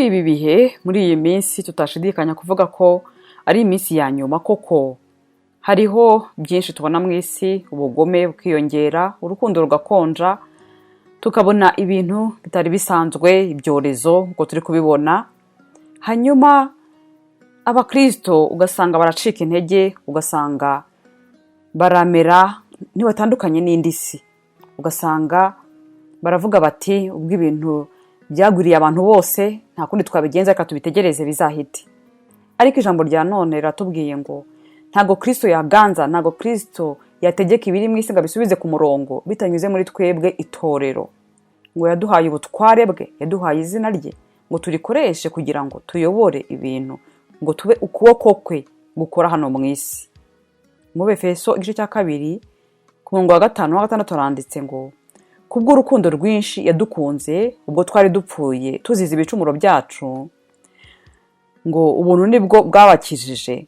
muri ibi bihe, muri iyi minsi tutashidikanya kuvuga ko ari iminsi ya nyuma, koko hariho byinshi tubona mu isi, ubugome bukiyongera, urukundo rugakonja, tukabona ibintu bitari bisanzwe, ibyorezo uko turi kubibona. Hanyuma abakristo ugasanga baracika intege, ugasanga baramera ntibatandukanye n'indi si, ugasanga baravuga bati ubwo ibintu byagwiriye abantu bose nta kundi twabigenza, reka tubitegereze bizahite. Ariko ijambo rya none riratubwiye ngo ntago Kristo yaganza, ntago Kristo yategeka ibiri mu isi ngo bisubize ku murongo bitanyuze muri twebwe itorero. Ngo yaduhaye ubutware bwe, yaduhaye izina rye, ngo turikoreshe kugira ngo tuyobore ibintu, ngo tube ukuboko kwe gukora hano mu isi. Mu Befeso igice cya 2 ku murongo wa 5 na 6 turanditse ngo kubw'urukundo rwinshi yadukunze ubwo twari dupfuye tuzize ibicumuro byacu, ngo ubuntu nibwo bwabakijije,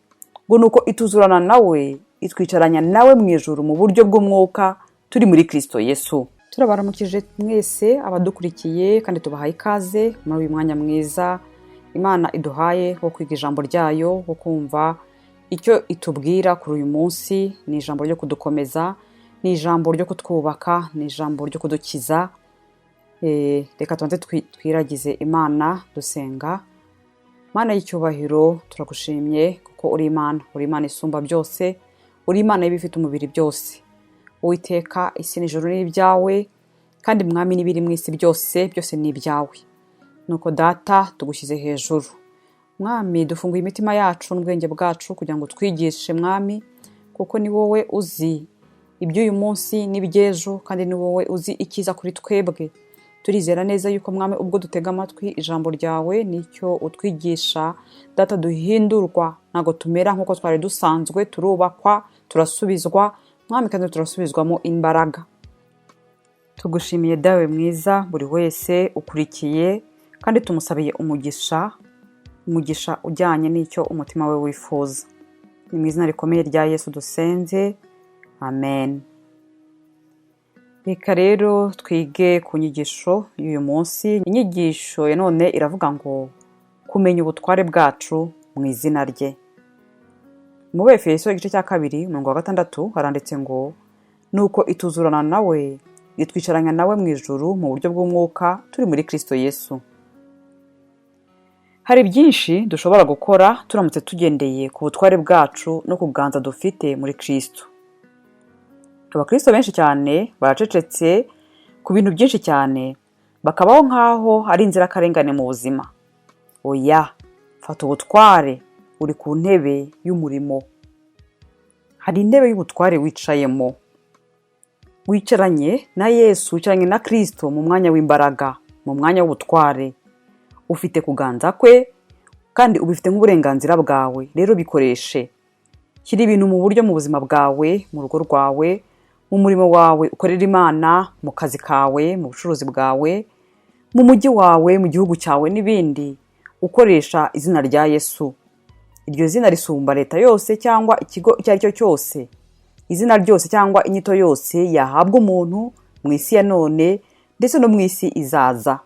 ngo nuko ituzurana nawe, itwicaranya nawe mu ijuru mu buryo bw'umwuka turi muri Kristo Yesu. Turabaramukije mwese abadukurikiye kandi tubahaye ikaze muri uyu mwanya mwiza Imana iduhaye wo kwiga ijambo ryayo, wo kumva icyo itubwira kuri uyu munsi. Ni ijambo ryo kudukomeza, ni ijambo ryo kutwubaka, ni ijambo ryo kudukiza. Reka tubanze twiragize Imana dusenga. Mana y'icyubahiro, turagushimye kuko uri Imana isumba byose, uri Imana y'ibifite umubiri byose. Uwiteka, isi n'ijuru ni ibyawe, kandi mwami n'ibiri mu isi byose ni ibyawe. Nuko data tugushyize hejuru. Mwami, dufunguye imitima yacu n'ubwenge bwacu kugira ngo twigishe mwami, kuko ni wowe uzi iby'uyu munsi n'iby'ejo, kandi ni wowe uzi ikiza kuri twebwe. Turizera neza yuko mwami ubwo dutega amatwi ijambo ryawe nicyo utwigisha data, duhindurwa, ntago tumera nk'uko twari dusanzwe, turubakwa, turasubizwa mwami, kandi turasubizwamo imbaraga. Tugushimiye dawe mwiza, buri wese ukurikiye, kandi tumusabiye umugisha ujyanye n'icyo umutima we wifuza. Ni mu izina rikomeye rya Yesu dusenze, amen. Reka rero twige ku nyigisho y'uyu munsi. Inyigisho ya none iravuga ngo kumenya ubutware bwacu mu izina rye. Mu Befeso igice cya 2 umurongo wa 6 haranditse ngo nuko ituzurana nawe, itwicaranya nawe mu ijuru mu buryo bw'umwuka turi muri Kristo Yesu. Hari byinshi dushobora gukora turamutse tugendeye ku butware bwacu no kuganza dufite muri Kristo. Abakristo benshi cyane baracecetse ku bintu byinshi cyane, bakabaho nk'aho ari inzirakarengane mu buzima. Oya, fata ubutware, uri ku ntebe y'umurimo. Hari intebe y'ubutware wicayemo, wicaranye na Yesu, wicaranye na Kristo mu mwanya w'imbaraga, mu mwanya w'ubutware. Ufite kuganza kwe kandi ubifite nk'uburenganzira bwawe. Rero bikoreshe, shyira ibintu mu buryo mu buzima bwawe, mu rugo rwawe, mu murimo wawe ukorera Imana, mu kazi kawe, mu bucuruzi bwawe, mu mujyi wawe, mu gihugu cyawe n'ibindi. Ukoresha izina rya Yesu. Iryo zina risumba leta yose cyangwa ikigo icyo ari cyo cyose. Izina ryose cyangwa inyito yose yahabwa umuntu mu isi ya none ndetse no mu isi izaza.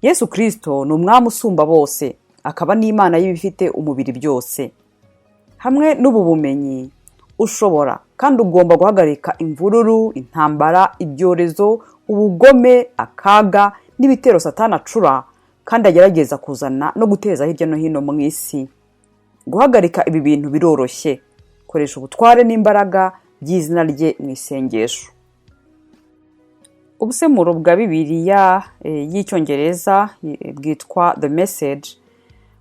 Yesu Kristo ni umwami usumba bose, akaba n'Imana y'ibifite umubiri byose. Hamwe n'ubu bumenyi ushobora kandi ugomba guhagarika imvururu, intambara, ibyorezo, ubugome, akaga n'ibitero Satani acura kandi agerageza kuzana no guteza hirya no hino mu isi. Guhagarika ibi bintu biroroshye. Koresha ubutware n'imbaraga by'izina rye mu isengesho. Ubusemuro bwa Bibiliya y'icyongereza bwitwa The Message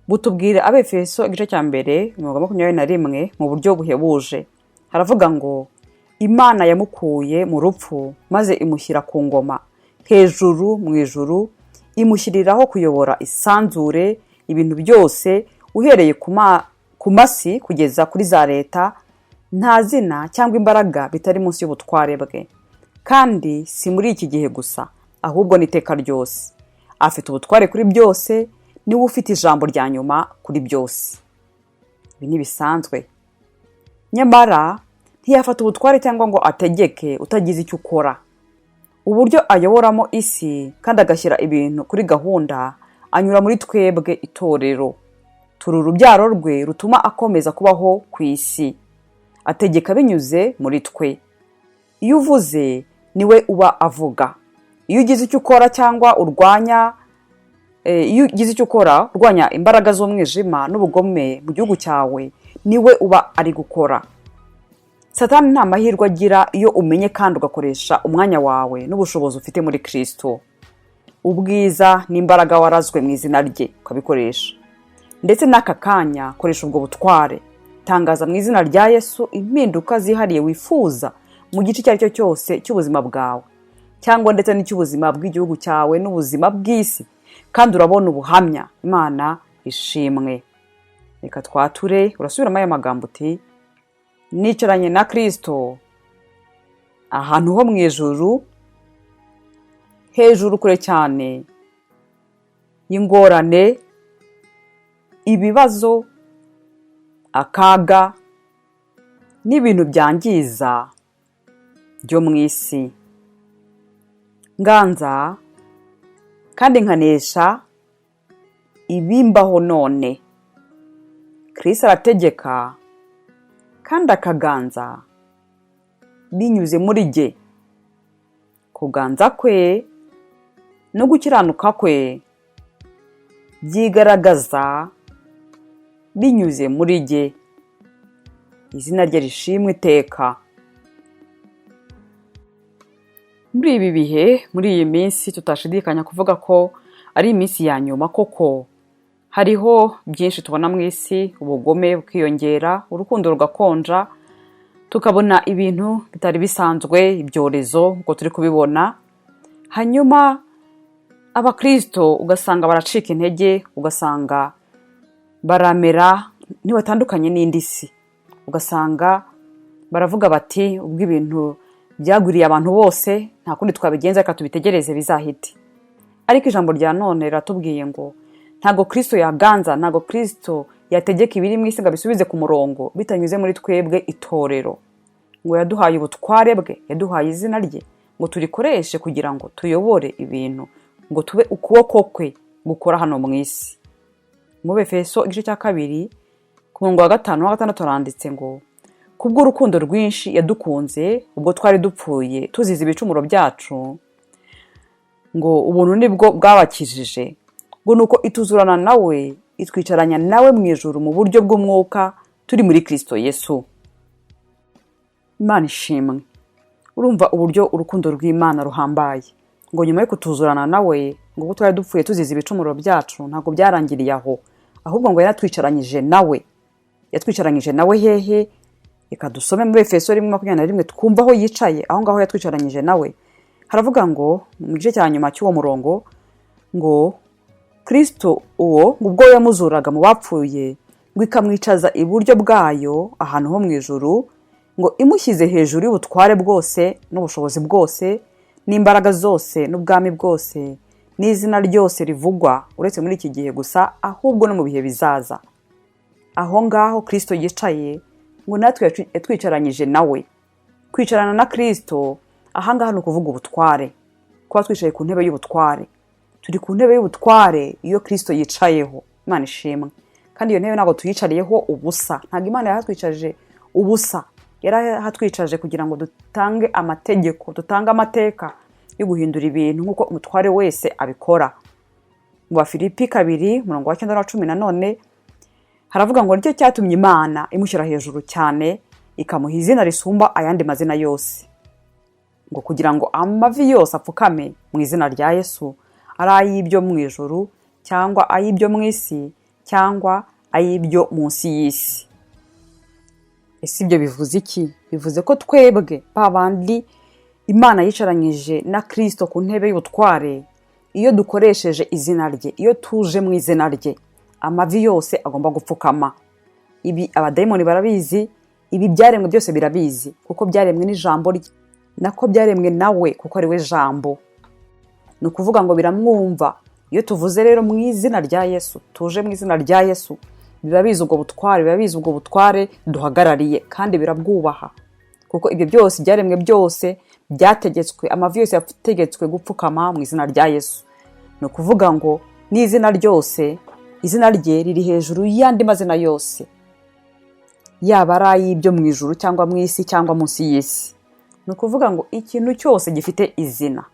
butubwira Abefeso igice cya 1 umurongo 21 mu buryo buhebuje. Haravuga ngo Imana yamukuye mu rupfu maze imushyira ku ngoma hejuru mu ijuru, imushyiriraho kuyobora isanzure, ibintu byose, uhereye ku masi kugeza kuri za leta. Nta zina cyangwa imbaraga bitari munsi y'ubutware bwe, kandi si muri iki gihe gusa, ahubwo n'iteka ryose. Afite ubutware kuri byose, niwe ufite ijambo rya nyuma kuri byose. Ibi ni bisanzwe. Nyamara ntiyafata ubutware cyangwa ngo ategeke utagize icyo ukora. Uburyo ayoboramo isi kandi agashyira ibintu kuri gahunda anyura muri twebwe itorero. Turi urubyaro rwe rutuma akomeza kubaho ku isi. Ategeka binyuze muri twe. Iyo uvuze niwe uba avuga. Iyo ugize icyo ukora cyangwa urwanya imbaraga z'umwijima n'ubugome mu gihugu cyawe, niwe uba ari gukora. Satani nta mahirwe agira iyo umenye kandi ugakoresha umwanya wawe n'ubushobozi ufite muri Kristo. Ubwiza n'imbaraga warazwe mu izina rye ukabikoresha. Ndetse n'aka kanya koresha ubwo butware. Tangaza mu izina rya Yesu impinduka zihariye wifuza mu gice icyo ari cyo cyose cy'ubuzima bwawe, cyangwa ndetse n'icy'ubuzima bw'igihugu cyawe n'ubuzima bw'isi, kandi urabona ubuhamya. Imana ishimwe. Reka twature. Urasubiramo aya magambo uti: nicaranye na Kristo ahantu ho mu ijuru, hejuru kure cyane y'ingorane, ibibazo, akaga n'ibintu byangiza byo mu isi. Nganza kandi nkanesha ibimbaho none. Kristo arategeka kandi akaganza binyuze muri jye. Kuganza kwe no gukiranuka kwe byigaragaza binyuze muri jye. Izina rye rishimwe iteka. Muri ibi bihe, muri iyi minsi, tutashidikanya kuvuga ko ari iminsi ya nyuma koko. Hariho byinshi tubona mu isi, ubugome bukiyongera, urukundo rugakonja, tukabona ibintu bitari bisanzwe, ibyorezo uko turi kubibona. Hanyuma abakristo ugasanga baracika intege, ugasanga baramera ntibatandukanye n'indi si. Ugasanga baravuga bati ubwo ibintu byagwiriye abantu bose, nta kundi twabigenza, reka tubitegereze bizahite. Ariko ijambo rya none riratubwiye ngo ntago Kristo yaganza, ntago Kristo yategeka ibiri mu isi ngo bisubize ku murongo bitanyuze muri twebwe itorero. Ngo yaduhaye ubutware bwe, yaduhaye izina rye, ngo turikoreshe kugira ngo tuyobore ibintu, ngo tube ukuboko kwe gukora hano mu isi. Mu Befeso igice cya 2 ku murongo wa 5 na 6 turanditse ngo kubw'urukundo rwinshi yadukunze ubwo twari dupfuye tuzize ibicumuro byacu, ngo ubuntu nibwo bwabakijije, ngo nuko ituzurana nawe, itwicaranya nawe mu ijuru mu buryo bw'umwuka turi muri Kristo Yesu. Imana ishimwe. Urumva uburyo urukundo rw'Imana ruhambaye. Ngo nyuma yo kutuzurana nawe, ngo ubwo twari dupfuye tuzize ibicumuro byacu, ntabwo byarangiriye aho, ahubwo ngo yaratwicaranyije nawe. Yatwicaranyije nawe hehe? Reka dusome muri Efeso 1:21 twumva aho yicaye, aho ngaho yatwicaranyije nawe. Haravuga ngo mu gice cya nyuma cy'uwo murongo ngo Kristo uwo ubwo yamuzuraga mu bapfuye, ngo ikamwicaza iburyo bwayo ahantu ho mu ijuru, ngo imushyize hejuru y'ubutware bwose n'ubushobozi bwose n'imbaraga zose n'ubwami bwose n'izina ryose rivugwa, uretse muri iki gihe gusa, ahubwo no mu bihe bizaza. Aho ngaho Kristo yicaye, ngo natwe yatwicaranyije nawe. Kwicarana na Kristo ahangaha ni ukuvuga ubutware, kuba twicaye ku ntebe y'ubutware. Turi ku ntebe y'ubutware iyo Kristo yicayeho. Imana ishimwe. Kandi iyo ntebe ntabwo tuyicariyeho ubusa, ntabwo Imana yahatwicaje ubusa, yarahatwicaje kugira ngo dutange amategeko, dutange amateka yo guhindura ibintu nk'uko umutware wese abikora. Mu Bafilipi 2:9 nanone haravuga ngo nicyo cyatumye Imana imushyira hejuru cyane, ikamuha izina risumba ayandi mazina yose, ngo kugira ngo amavi yose apfukame mu izina rya Yesu, ari ay'ibyo mu ijuru cyangwa ay'ibyo mu isi cyangwa ay'ibyo munsi y'isi. Ese ibyo bivuze iki? Bivuze ko twebwe babandi Imana yicaranyije na Kristo ku ntebe y'ubutware, iyo dukoresheje izina rye, iyo tuje mu izina rye, amavi yose agomba gupfukama. Ibi abadayimoni barabizi, ibi byaremwe byose birabizi, kuko byaremwe n'ijambo rye, nako byaremwe nawe kuko ari we jambo. Ni ukuvuga ngo biramwumva. Iyo tuvuze rero mu izina rya Yesu, tuje mu izina rya Yesu, biba bizi ubwo butware duhagarariye, kandi birabwubaha, kuko ibyo byose byaremwe byose byategetswe, amavi yose yategetswe gupfukama mu izina rya Yesu. Ni ukuvuga ngo n'izina ryose, izina rye riri hejuru y'andi mazina yose, yaba ari ay'ibyo mu ijuru cyangwa mu isi cyangwa munsi y'isi. Ni ukuvuga ngo ikintu cyose gifite izina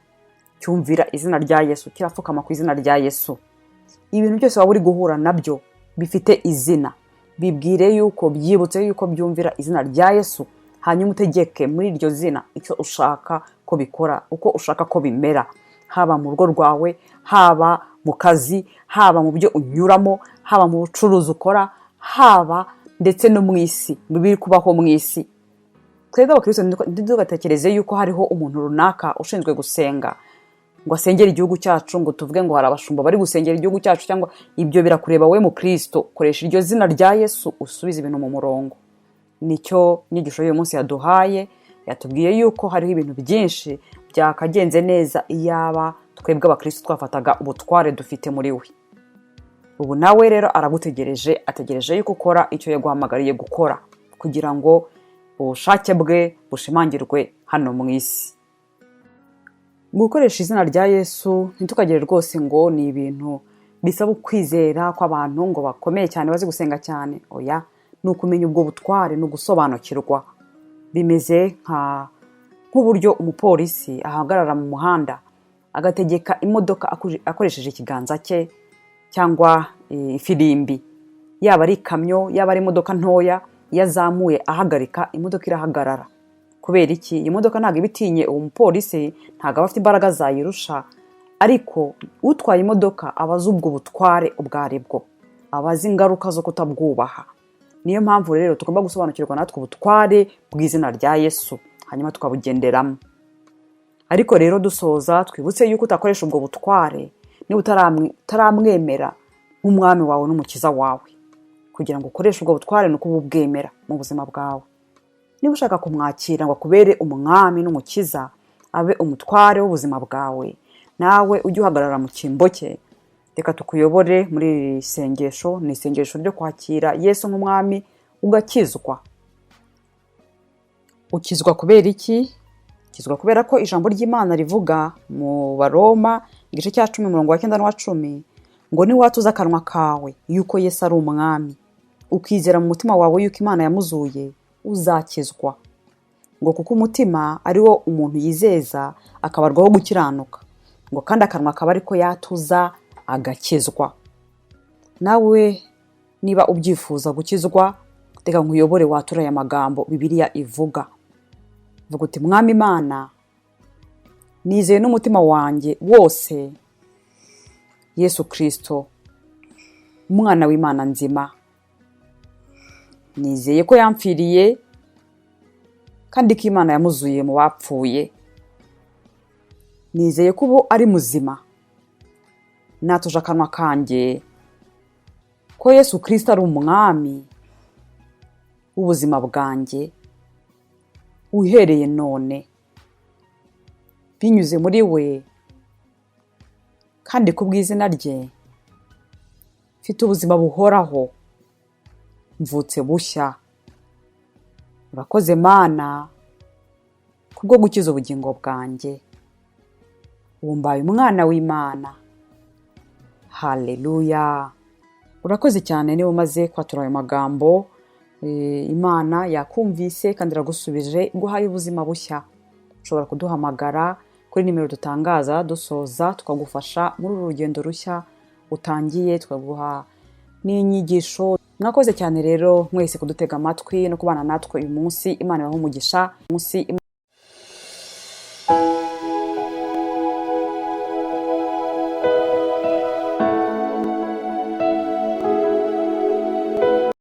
cyumvira izina rya Yesu, kirapfukama ku izina rya Yesu. Ibintu byose waba uri guhura nabyo bifite izina, bibwire yuko, byibutse yuko byumvira izina rya Yesu, hanyuma utegeke muri iryo zina icyo ushaka ko bikora, uko ushaka ko bimera, haba mu rugo rwawe, haba mu kazi, haba mu byo unyuramo, haba mu bucuruzi ukora, haba ndetse no mu isi, mu biri kubaho mu isi. Twebwe abakristo ntidugatekereze yuko hariho umuntu runaka ushinzwe gusenga ngo asengere igihugu cyacu, ngo tuvuge ngo hari abashumba bari gusengera igihugu cyacu, cyangwa ibyo birakureba we mu Kristo. Koresha iryo zina rya Yesu usubize ibintu mu murongo. Nicyo inyigisho y'uyu munsi yaduhaye, yatubwiye yuko hariho ibintu byinshi byakagenze neza iyaba twebwe abakristo twafataga ubutware dufite muri we. Ubu nawe rero aragutegereje, ategereje yuko ukora icyo yaguhamagariye gukora, kugira ngo ubushake bwe bushimangirwe hano mu isi. Gukoresha izina rya Yesu ntitukagire rwose ngo ni ibintu bisaba ukwizera kw'abantu ngo bakomeye cyane bazi gusenga cyane. Oya, ni ukumenya ubwo butware, ni ugusobanukirwa. Bimeze nk'uburyo umupolisi ahagarara mu muhanda agategeka imodoka akoresheje ikiganza cye cyangwa ifirimbi, yaba ari ikamyo, yaba ari imodoka ntoya, yazamuye ahagarika, imodoka irahagarara. Kubera iki? Iyi modoka ntabwo ibitinye uwo mupolisi, ntabwo aba afite imbaraga zayirusha, ariko utwaye imodoka aba azi ubwo butware ubwo aribwo, aba azi ingaruka zo kutabwubaha. Niyo mpamvu rero tugomba gusobanukirwa natwe ubutware bw'izina rya Yesu, hanyuma tukabugenderamo. Ariko rero dusoza twibutse yuko utakoresha ubwo butware niba utaramwemera nk'umwami wawe n'umukiza wawe. Kugira ngo ukoreshe ubwo butware ni uko ubwemera mu buzima bwawe. Niba ushaka kumwakira ngo akubere umwami n'umukiza, abe umutware w'ubuzima bwawe, nawe ujye uhagarara mu cyimbo cye. Reka tukuyobore muri iri sengesho. Ni isengesho ryo kwakira Yesu nk'umwami, ugakizwa. Ukizwa kubera iki? Ukizwa kubera ko ijambo ry'Imana rivuga mu Baroma igice cya 10 umurongo wa 9 n'uwa 10 ngo niwatuza akanwa kawe yuko Yesu ari umwami, ukizera mu mutima wawe yuko Imana yamuzuye, uzakizwa. Ngo kuko umutima ari wo umuntu yizeza akabarwaho gukiranuka, ngo kandi akanwa akaba ariko yatuza agakizwa. Nawe niba ubyifuza gukizwa, reka nkuyobore watura aya magambo Bibiliya ivuga. Vuga uti: Mwami Imana, nizeye n'umutima wanjye wose Yesu Kristo, umwana w'Imana nzima. Nizeye ko yampfiriye kandi ko Imana yamuzuye mu bapfuye. Nizeye ko ubu ari muzima. Natuje akanwa kanjye ko Yesu Kristo ari umwami w'ubuzima bwanjye, uhereye none, binyuze muri we kandi kubw'izina rye mfite ubuzima buhoraho, mvutse bushya. Urakoze Mana kubwo gukiza ubugingo bwanjye, wumbaye umwana w'Imana. Haleluya. Urakoze cyane niba umaze kwatura ayo magambo. Imana yakumvise kandi iragusubije, iguhaye ubuzima bushya. Ushobora kuduhamagara kuri nimero dutangaza dusoza, tukagufasha muri uru rugendo rushya utangiye, tukaguha n'inyigisho. Mwakoze cyane rero mwese kudutega amatwi no kubana natwe uyu munsi. Imana ibahe umugisha.